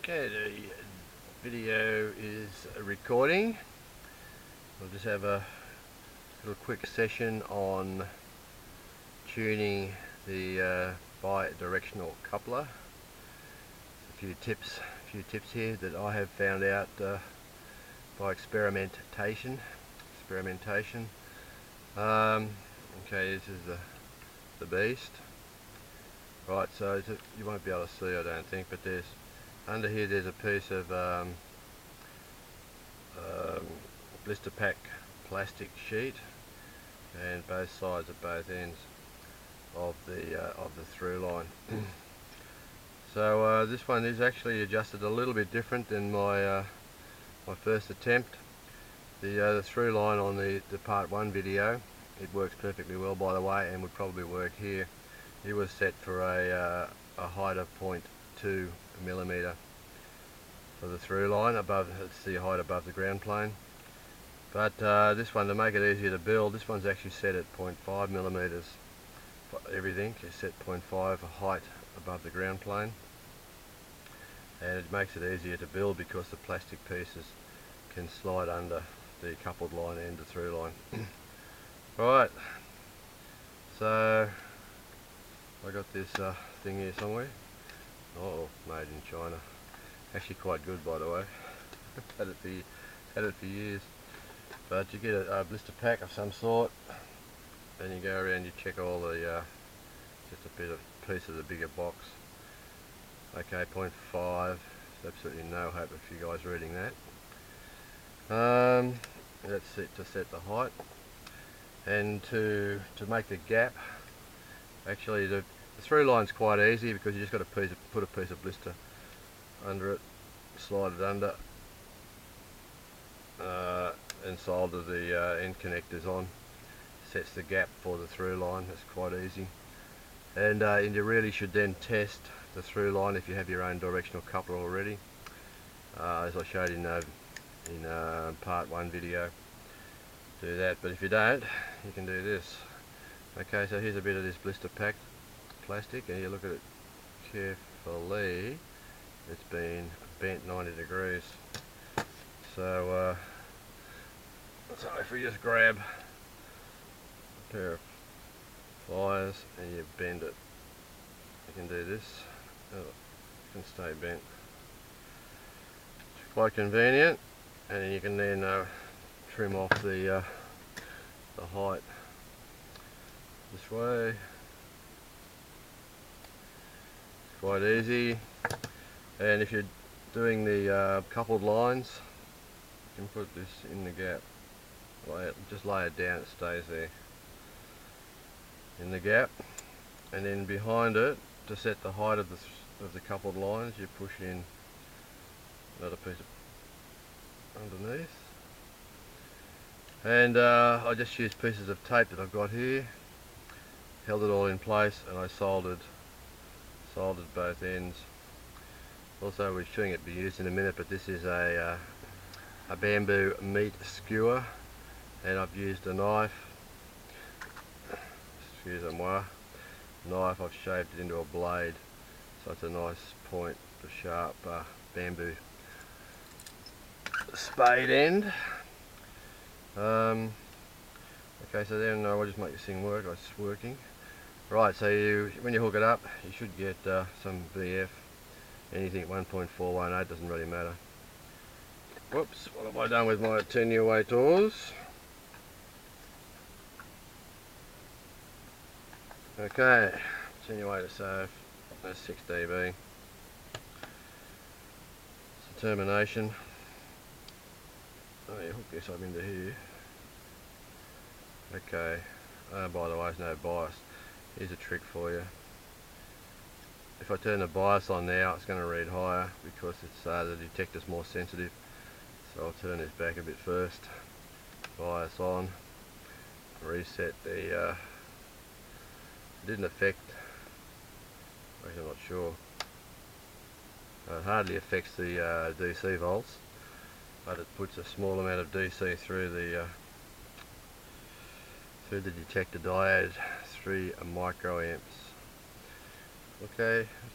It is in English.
Okay, the video is recording. We'll just have a little quick session on tuning the bi-directional coupler. A few tips here that I have found out by experimentation. Okay, this is the beast. Right, so you won't be able to see, I don't think, but there's under here there's a piece of blister pack plastic sheet, and both sides of both ends of the through line. So this one is actually adjusted a little bit different than my my first attempt. The through line on the part 1 video, it works perfectly well, by the way, and would probably work here. It was set for a height of 0.2 millimeter for the through line above. It's the height above the ground plane. But this one, to make it easier to build, this one's actually set at 0.5 millimeters. Everything is set 0.5 height above the ground plane, and it makes it easier to build because the plastic pieces can slide under the coupled line and the through line. Right, so I got this thing here somewhere. Oh, made in China. Actually quite good, by the way. had it for years. But you get a blister pack of some sort, and you go around, you check all the just a bit of piece of the bigger box. Okay, 0.5. There's absolutely no hope of you guys reading that. That's it to set the height, and to make the gap. Actually, the through line's quite easy because you just got to put a piece of blister under it, slide it under, and solder the end connectors on. Sets the gap for the through line. That's quite easy. And you really should then test the through line if you have your own directional coupler already, as I showed in part 1 video. Do that, but if you don't, you can do this. Okay, so here's a bit of this blister pack plastic, and you look at it carefully. It's been bent 90 degrees. So if we just grab a pair of pliers and you bend it, you can do this. Oh, it can stay bent. It's quite convenient, and then you can then trim off the height this way. It's quite easy. And if you're doing the coupled lines, you can put this in the gap. Just lay it down, it stays there in the gap, and then behind it, to set the height of the coupled lines, you push in another piece of underneath. And I just used pieces of tape that I've got here, held it all in place, and I soldered both ends. Also, we're showing it be used in a minute, but this is a bamboo meat skewer, and I've used a knife. Excusez-moi. Knife, I've shaped it into a blade, so it's a nice point, a sharp bamboo spade end. Okay, so then I'll just make this thing work. It's working. Right, so when you hook it up, you should get some VF. Anything 1.418, doesn't really matter. Whoops, what have I done with my attenuators? Okay, attenuator safe, that's 6 dB. It's a termination. Oh, you hook this up into here. Okay, by the way, there's no bias. Here's a trick for you. If I turn the bias on now, it's going to read higher because it's the detector's more sensitive. So I'll turn this back a bit first. Bias on. Reset the. It didn't affect. I'm not sure. It hardly affects the DC volts, but it puts a small amount of DC through the detector diode, 3 microamps. Okay.